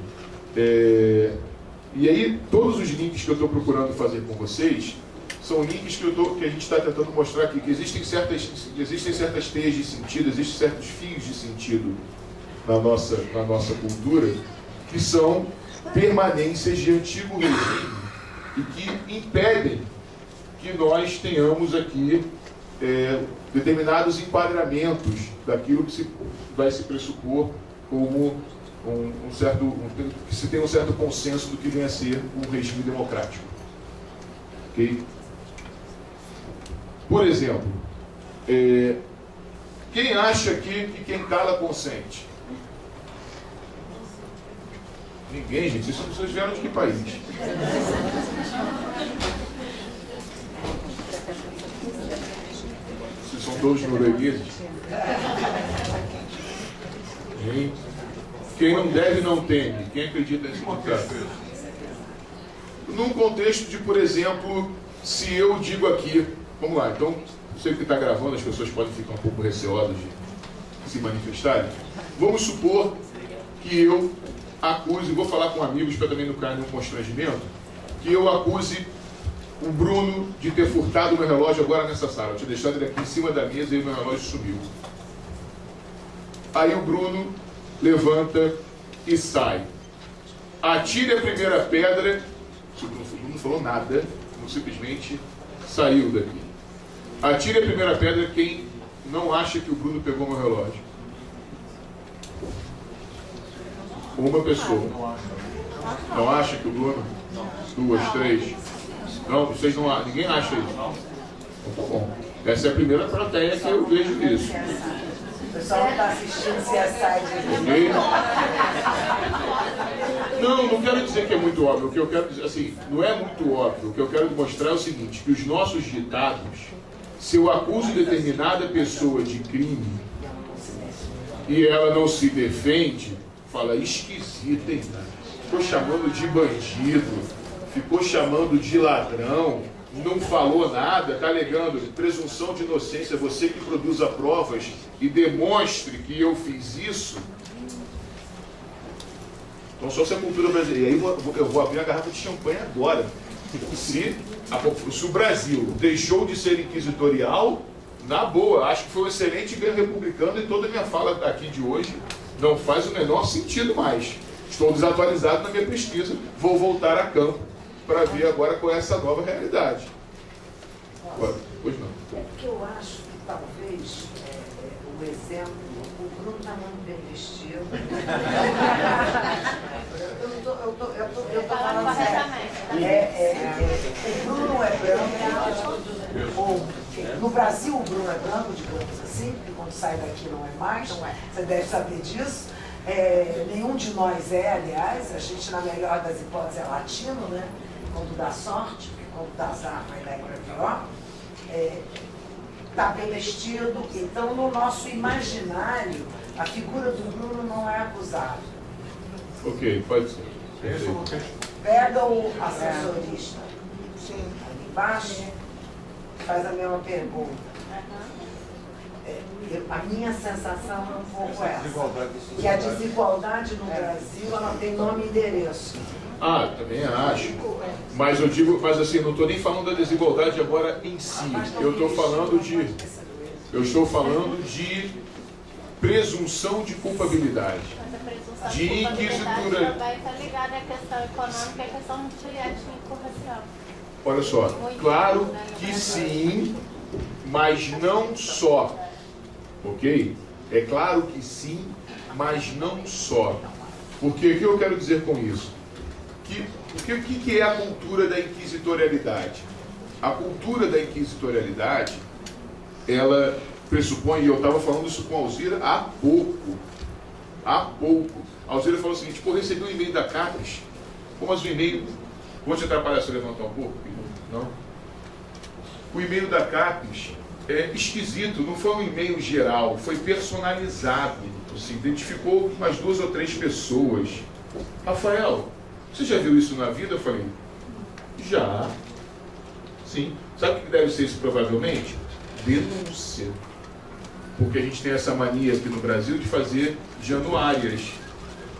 e aí todos os links que eu estou procurando fazer com vocês são links que a gente está tentando mostrar aqui, que existem certas teias de sentido, existem certos fios de sentido na nossa cultura, que são permanências de antigo regime e que impedem que nós tenhamos aqui determinados enquadramentos daquilo que vai se pressupor como que se tem um certo consenso do que vem a ser um regime democrático. Okay? Por exemplo, quem acha aqui que quem cala consente? Ninguém, gente. Vocês vieram de que país? Vocês são todos noruegueses? Quem não deve, não teme. Quem acredita nesse ditado? Num contexto de, por exemplo, se eu digo aqui... Vamos lá, então, sei que está gravando, as pessoas podem ficar um pouco receosas de se manifestarem. Vamos supor que eu acuse, vou falar com amigos para também não cair num constrangimento, que eu acuse o Bruno de ter furtado o meu relógio agora nessa sala. Eu tinha deixado ele aqui em cima da mesa e o meu relógio sumiu. Aí o Bruno levanta e sai. Atire a primeira pedra. O Bruno não falou nada, simplesmente saiu daqui. Atire a primeira pedra quem não acha que o Bruno pegou meu relógio. Uma pessoa. Não acha que o Bruno? Duas, três. Não, vocês não acham. Ninguém acha isso. Então, tá bom. Essa é a primeira plateia que eu vejo isso. O pessoal não está assistindo CSI. Ok? Não quero dizer que é muito óbvio. O que eu quero dizer, assim, não é muito óbvio. O que eu quero mostrar é o seguinte, que os nossos ditados, se eu acuso determinada pessoa de crime e ela não se defende, fala, esquisita, hein? Ficou chamando de bandido, ficou chamando de ladrão, não falou nada, está alegando presunção de inocência, você que produza provas e demonstre que eu fiz isso. Então só se a cultura brasileira, e aí eu vou abrir a garrafa de champanhe agora. Se o Brasil deixou de ser inquisitorial, na boa, acho que foi um excelente ganho republicano e toda a minha fala aqui de hoje não faz o menor sentido mais. Estou desatualizado na minha pesquisa, vou voltar a campo para ver agora qual é essa nova realidade. Pois não. É porque eu acho que talvez o exemplo, o Bruno está muito bem vestido. Eu estou falando sério. O Bruno é branco. No Brasil o Bruno é branco, digamos assim, porque quando sai daqui não é mais. Você deve saber disso. Nenhum de nós é, aliás, a gente na melhor das hipóteses é latino, né? Quando dá sorte, porque quando dá azar vai dar para pior. Está bem vestido, então no nosso imaginário a figura do Bruno não é acusada. Ok, pode ser. Pega o assessorista ali embaixo, faz a mesma pergunta. A minha sensação é um pouco essa, que a desigualdade no Brasil ela tem nome e endereço. Também acho. Mas eu digo, mas assim, não estou nem falando da desigualdade agora em si. Eu estou falando de presunção de culpabilidade. De inquisitura. Também está ligada à questão econômica e à questão de ética e corrupção. Olha só, claro que sim, mas não só. Ok? É claro que sim, mas não só. Porque o que eu quero dizer com isso? O que é a cultura da inquisitorialidade? A cultura da inquisitorialidade, ela pressupõe, e eu estava falando isso com a Alzira há pouco. A Alzira falou o seguinte, pô, recebi um e-mail da Capes, mas o e-mail, vou te atrapalhar se eu levantar um pouco? Não? O e-mail da Capes é esquisito, não foi um e-mail geral, foi personalizado, se identificou umas 2 ou 3 pessoas. Rafael, você já viu isso na vida? Eu falei, já. Sim. Sabe o que deve ser isso provavelmente? Denúncia. Porque a gente tem essa mania aqui no Brasil de fazer januárias.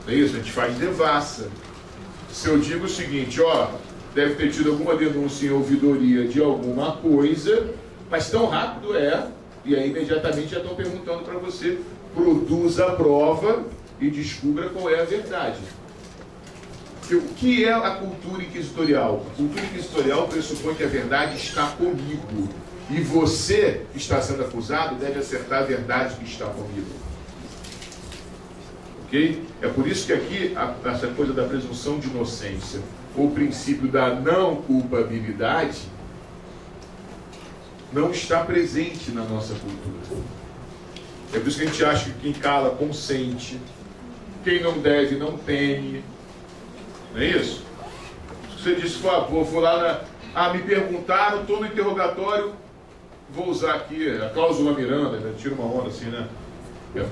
Não é isso? A gente faz devassa. Se eu digo o seguinte, deve ter tido alguma denúncia em ouvidoria de alguma coisa, mas tão rápido e aí imediatamente já estão perguntando para você, produza a prova e descubra qual é a verdade. O que é a cultura inquisitorial? A cultura inquisitorial pressupõe que a verdade está comigo. E você, que está sendo acusado, deve acertar a verdade que está comigo. Ok? É por isso que aqui, essa coisa da presunção de inocência, ou o princípio da não culpabilidade, não está presente na nossa cultura. É por isso que a gente acha que quem cala consente, quem não deve não teme. Não é isso? Você disse, vou lá me perguntaram, estou no interrogatório, vou usar aqui a cláusula Miranda, né? Tiro uma onda assim, né? Eu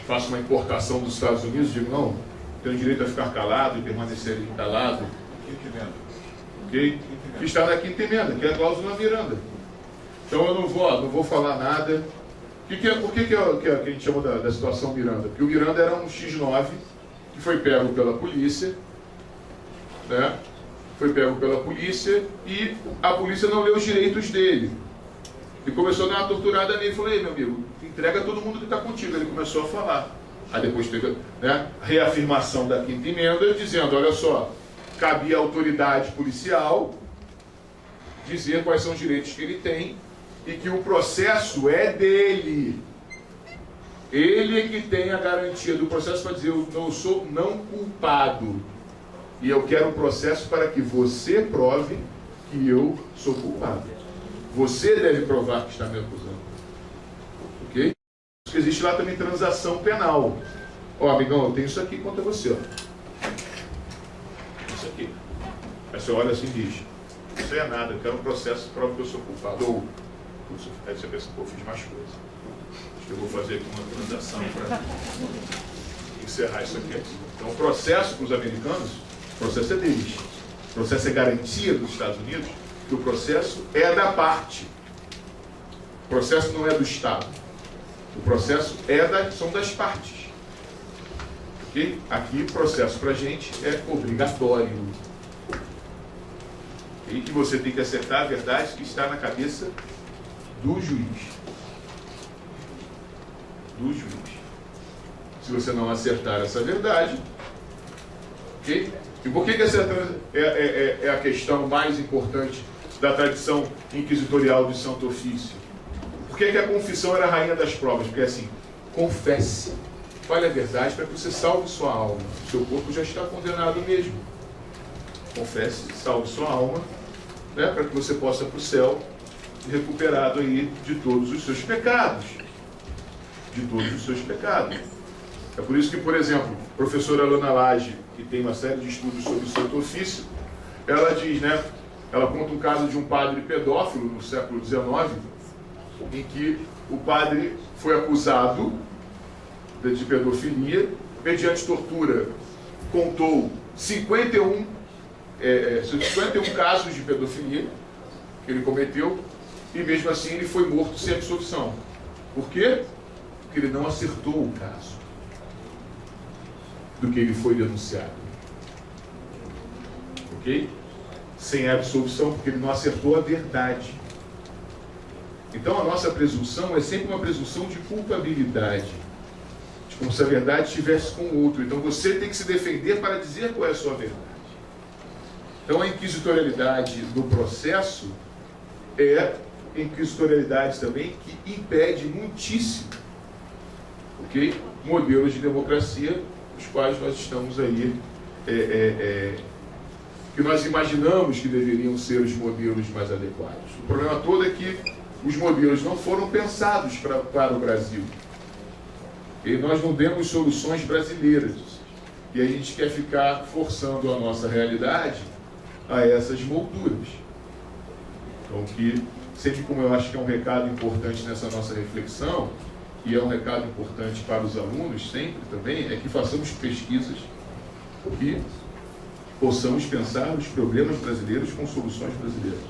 faço uma importação dos Estados Unidos, digo, não, tenho direito a ficar calado e permanecer calado. Ok? Que está na quinta emenda, que é a cláusula Miranda. Então eu não vou falar nada. Por que a gente chama da situação Miranda? Porque o Miranda era um X9 que foi pego pela polícia, né? foi pego pela polícia e a polícia não leu os direitos dele. E começou a dar uma torturada nele. Falei, meu amigo, entrega todo mundo que está contigo. Ele começou a falar. Aí depois teve, né, reafirmação da quinta emenda, dizendo, olha só, cabia à autoridade policial dizer quais são os direitos que ele tem e que o processo é dele. Ele é que tem a garantia do processo para dizer, eu não sou não culpado. E eu quero um processo para que você prove que eu sou culpado. Você deve provar que está me acusando. Ok? Porque existe lá também transação penal. Ó, amigão, eu tenho isso aqui contra você, ó. Isso aqui. Aí você olha assim e diz, isso é nada, eu quero um processo que prove que eu sou culpado. Ou, aí você pensa, pô, eu fiz mais coisa. Acho que eu vou fazer aqui uma transação para encerrar isso aqui. Então, o processo para os americanos, o processo é deles. O processo é garantia dos Estados Unidos que o processo é da parte. O processo não é do Estado. O processo são das partes. Okay? Aqui, o processo para a gente é obrigatório. Okay? E você tem que acertar a verdade que está na cabeça do juiz. Do juiz. Se você não acertar essa verdade, ok? E por que essa é a questão mais importante da tradição inquisitorial de Santo Ofício? Por que a confissão era a rainha das provas? Porque assim, confesse, fale a verdade para que você salve sua alma. O seu corpo já está condenado mesmo. Confesse, salve sua alma, né, para que você possa ir para o céu recuperado aí de todos os seus pecados. De todos os seus pecados. É por isso que, por exemplo, a professora Alana Lage, que tem uma série de estudos sobre o Santo Ofício, ela diz, né, ela conta um caso de um padre pedófilo no século XIX, em que o padre foi acusado de pedofilia, mediante tortura, contou 51 casos de pedofilia que ele cometeu, e mesmo assim ele foi morto sem absolvição. Por quê? Porque ele não acertou o caso do que ele foi denunciado. Ok? Sem absolvição, porque ele não acertou a verdade. Então a nossa presunção é sempre uma presunção de culpabilidade, de como se a verdade estivesse com o outro. Então você tem que se defender para dizer qual é a sua verdade. Então a inquisitorialidade do processo é inquisitorialidade também que impede muitíssimo, ok? Modelos de democracia os quais nós estamos aí, que nós imaginamos que deveriam ser os modelos mais adequados. O problema todo é que os modelos não foram pensados para o Brasil. E nós não demos soluções brasileiras. E a gente quer ficar forçando a nossa realidade a essas molduras. Então, que sempre como eu acho que é um recado importante nessa nossa reflexão, e é um recado importante para os alunos sempre também, é que façamos pesquisas que possamos pensar os problemas brasileiros com soluções brasileiras.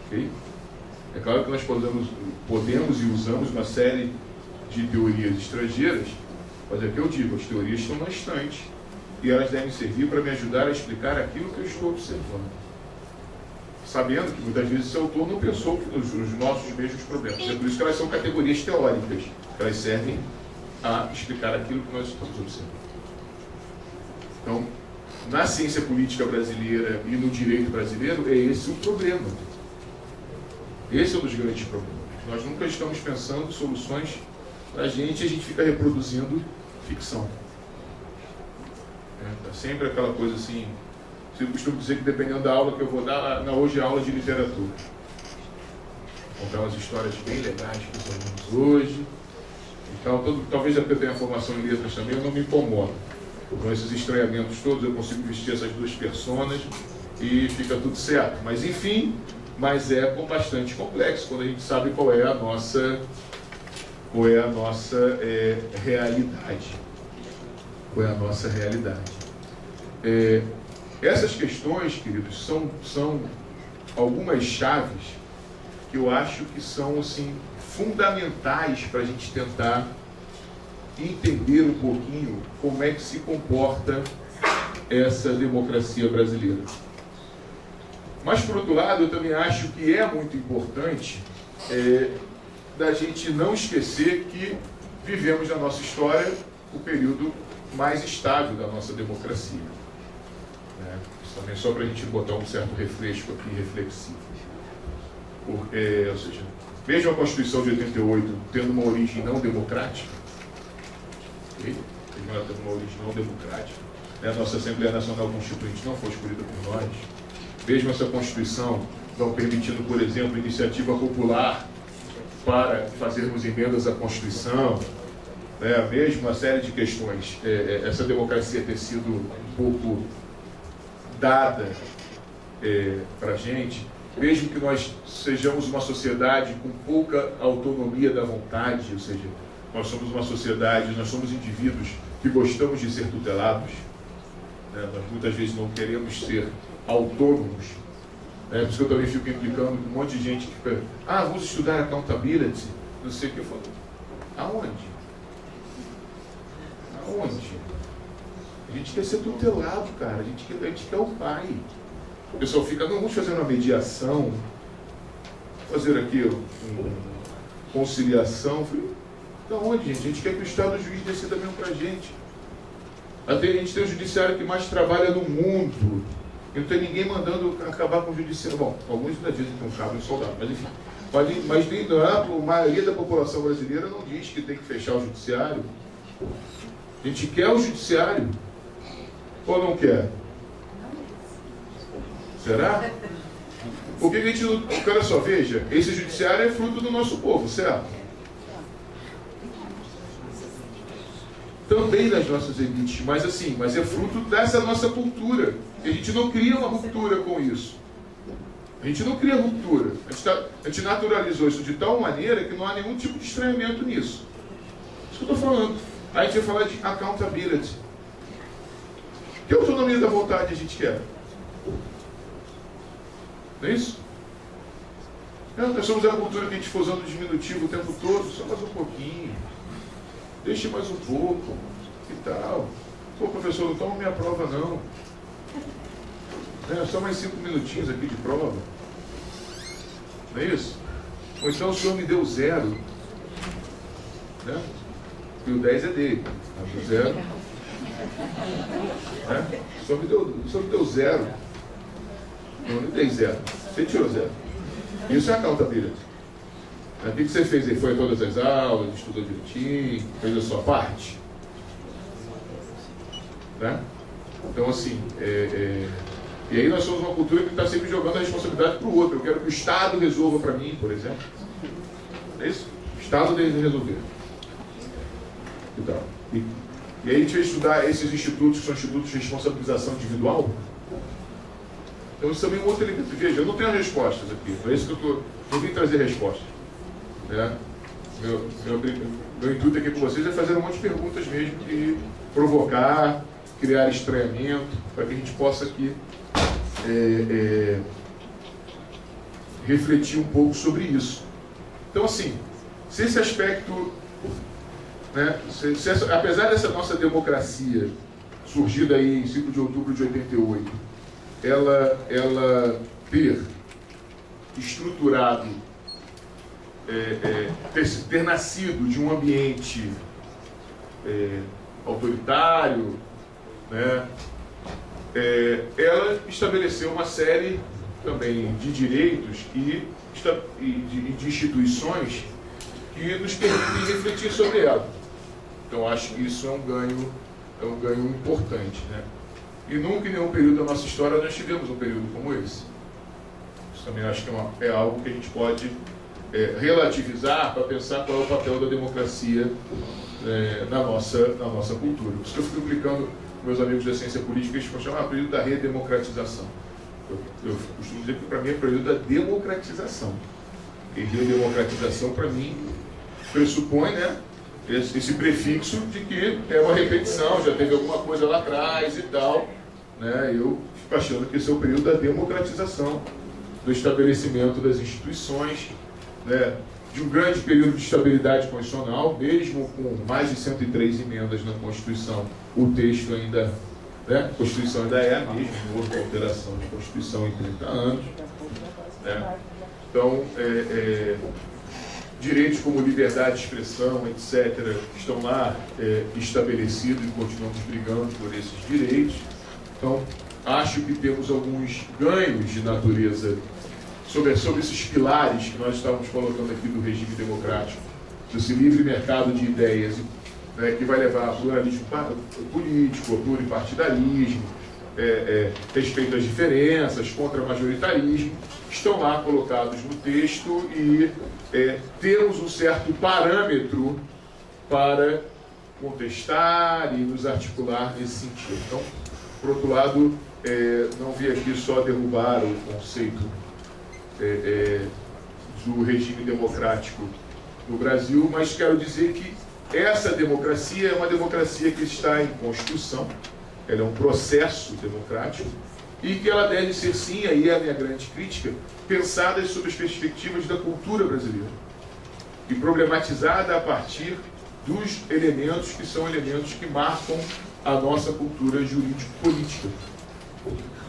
Ok? É claro que nós podemos e usamos uma série de teorias estrangeiras, mas é o que eu digo, as teorias estão na estante e elas devem servir para me ajudar a explicar aquilo que eu estou observando. Sabendo que muitas vezes esse autor não pensou os nossos mesmos problemas. É por isso que elas são categorias teóricas. Elas servem a explicar aquilo que nós estamos observando. Então, na ciência política brasileira e no direito brasileiro, é esse o problema. Esse é um dos grandes problemas. Nós nunca estamos pensando soluções para a gente fica reproduzindo ficção. Tá sempre aquela coisa assim. Eu costumo dizer que dependendo da aula que eu vou dar, hoje é aula de literatura. Vou contar umas histórias bem legais para os alunos hoje. Então, talvez eu tenha formação em letras também, eu não me incomodo. Com esses estranhamentos todos, eu consigo vestir essas duas personas e fica tudo certo. Mas enfim, é bastante complexo quando a gente sabe qual é a nossa realidade. Qual é a nossa realidade. Essas questões, queridos, são algumas chaves que eu acho que são assim, fundamentais para a gente tentar entender um pouquinho como é que se comporta essa democracia brasileira. Mas, por outro lado, eu também acho que é muito importante da gente não esquecer que vivemos na nossa história o período mais estável da nossa democracia. Isso também só para a gente botar um certo refresco aqui, reflexivo. Ou seja, vejam a Constituição de 88 tendo uma origem não democrática. Ela tendo uma origem não democrática. A nossa Assembleia Nacional Constituinte não foi escolhida por nós. Vejam essa Constituição não permitindo, por exemplo, iniciativa popular para fazermos emendas à Constituição, mesmo uma série de questões. Essa democracia ter sido um pouco dada para a gente, mesmo que nós sejamos uma sociedade com pouca autonomia da vontade, ou seja, nós somos uma sociedade, nós somos indivíduos que gostamos de ser tutelados, nós muitas vezes não queremos ser autônomos. Por isso que eu também fico implicando com um monte de gente que fica, vamos estudar accountability, não sei o que eu falo. Aonde? A gente quer ser tutelado, cara, a gente quer o pai. O pessoal fica, não, vamos fazer uma mediação, fazer aqui uma conciliação. Eu falei, da onde, gente? A gente quer que o Estado e o juiz decida mesmo pra gente. Até a gente tem o judiciário que mais trabalha no mundo. E não tem ninguém mandando acabar com o judiciário. Bom, alguns ainda dizem que não cabe um soldado, mas enfim. Mas nem a maioria da população brasileira não diz que tem que fechar o judiciário. A gente quer o judiciário ou não quer? Será? Por que a gente não... Olha só, veja, esse judiciário é fruto do nosso povo, certo? Também das nossas elites, mas é fruto dessa nossa cultura. E a gente não cria uma ruptura com isso. A gente não cria ruptura. A gente naturalizou isso de tal maneira que não há nenhum tipo de estranhamento nisso. Isso que eu estou falando. Aí a gente vai falar de accountability. Que autonomia da vontade a gente quer? Não é isso? Nós somos a cultura que a gente fica usando o diminutivo o tempo todo, só mais um pouquinho. Deixe mais um pouco. E tal. Pô, professor, não toma minha prova não. Só mais 5 minutinhos aqui de prova. Não é isso? Ou então o senhor me deu 0. E o 10 é dele. O 0. O senhor me deu 0. Não me dei 0. Você tirou 0. Isso é accountability. O que você fez aí? Foi a todas as aulas, estudou direitinho, fez a sua parte? Então, assim, e aí nós somos uma cultura que está sempre jogando a responsabilidade para o outro. Eu quero que o Estado resolva para mim, por exemplo. É isso? O Estado deve resolver. E aí a gente vai estudar esses institutos, que são institutos de responsabilização individual. Então isso também é um outro elemento. Veja, eu não tenho respostas aqui. Por isso que eu vim trazer respostas. Meu intuito aqui com vocês é fazer um monte de perguntas mesmo e provocar, criar estranhamento, para que a gente possa aqui refletir um pouco sobre isso. Então, assim, se esse aspecto, apesar dessa nossa democracia surgida aí em 5 de outubro de 88, ela ter estruturado, ter nascido de um ambiente autoritário, ela estabeleceu uma série também de direitos e de instituições que nos permitem refletir sobre ela. Então acho que isso é um ganho importante, E nunca em nenhum período da nossa história nós tivemos um período como esse. Isso também acho que é algo que a gente pode relativizar para pensar qual é o papel da democracia na nossa cultura. Por isso que eu fico implicando com meus amigos da ciência política, eles vão chamar período da redemocratização. Eu costumo dizer que para mim é período da democratização. E redemocratização para mim pressupõe esse prefixo de que é uma repetição, já teve alguma coisa lá atrás e tal. Eu fico achando que esse é o período da democratização, do estabelecimento das instituições, de um grande período de estabilidade constitucional, mesmo com mais de 103 emendas na Constituição, o texto ainda né? A Constituição ainda é a mesma, não houve alteração de Constituição em 30 anos. Né? Então, direitos como liberdade de expressão, etc., estão lá estabelecidos e continuamos brigando por esses direitos. Então, acho que temos alguns ganhos de natureza sobre esses pilares que nós estávamos colocando aqui do regime democrático, desse livre mercado de ideias, né, que vai levar a pluralismo político, a pluripartidarismo, respeito às diferenças, contra majoritarismo, estão lá colocados no texto e temos um certo parâmetro para contestar e nos articular nesse sentido. Então, por outro lado, não vim aqui só derrubar o conceito do regime democrático no Brasil, mas quero dizer que essa democracia é uma democracia que está em construção, ela é um processo democrático e que ela deve ser, sim, aí é a minha grande crítica, pensada sob as perspectivas da cultura brasileira e problematizada a partir dos elementos que são elementos que marcam a nossa cultura jurídico-política.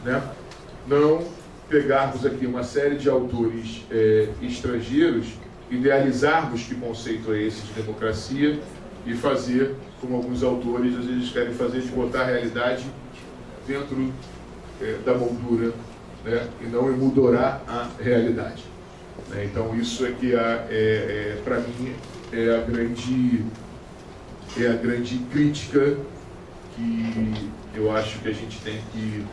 Né? Não pegarmos aqui uma série de autores estrangeiros, idealizarmos que conceito é esse de democracia e fazer, como alguns autores às vezes querem fazer, de botar a realidade dentro da moldura, né? E não emoldurar a realidade. Né? Então isso é que, para mim, é a grande crítica que eu acho que a gente tem que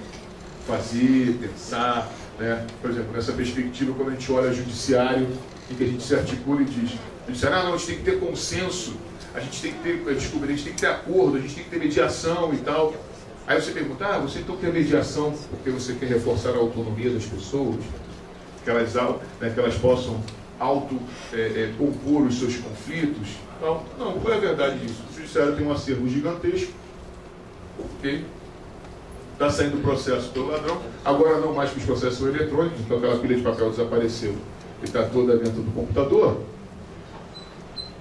fazer, pensar, né? Por exemplo, nessa perspectiva, quando a gente olha o judiciário, em que a gente se articula e diz, não, a gente tem que ter consenso, a gente tem que ter, desculpa, a gente tem que ter acordo, a gente tem que ter mediação e tal. Aí você pergunta, você então quer mediação porque você quer reforçar a autonomia das pessoas, que elas possam compor os seus conflitos? Então, não, qual é a verdade disso? O judiciário tem um acervo gigantesco, ok? Está saindo o processo pelo ladrão, agora não mais que os processos são eletrônicos, então aquela pilha de papel desapareceu e está toda dentro do computador,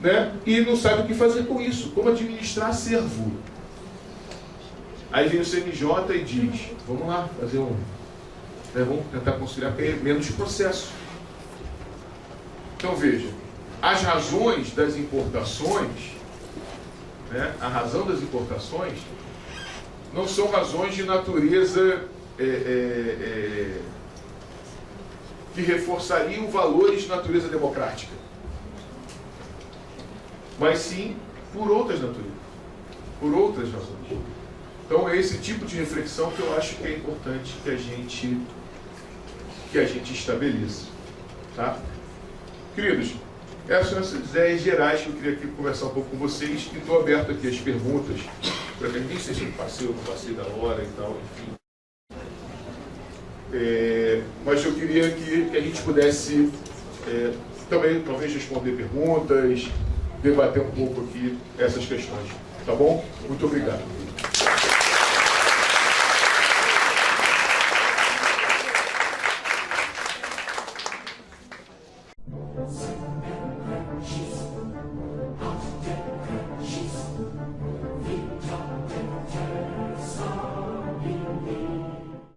né? E não sabe o que fazer com isso, como administrar acervo. Aí vem o CNJ e diz, vamos lá, fazer vamos tentar conciliar menos processo. Então veja, as razões das importações, né, a razão das importações não são razões de natureza que reforçariam valores de natureza democrática, mas sim por outras naturezas, por outras razões. Então é esse tipo de reflexão que eu acho que é importante que a gente estabeleça. Tá? Queridos, essas são as ideias gerais que eu queria aqui conversar um pouco com vocês e estou aberto aqui às perguntas, para que nem sei se eu passei ou não passei da hora e tal, enfim. Mas eu queria que a gente pudesse também talvez responder perguntas, debater um pouco aqui essas questões. Tá bom? Muito obrigado.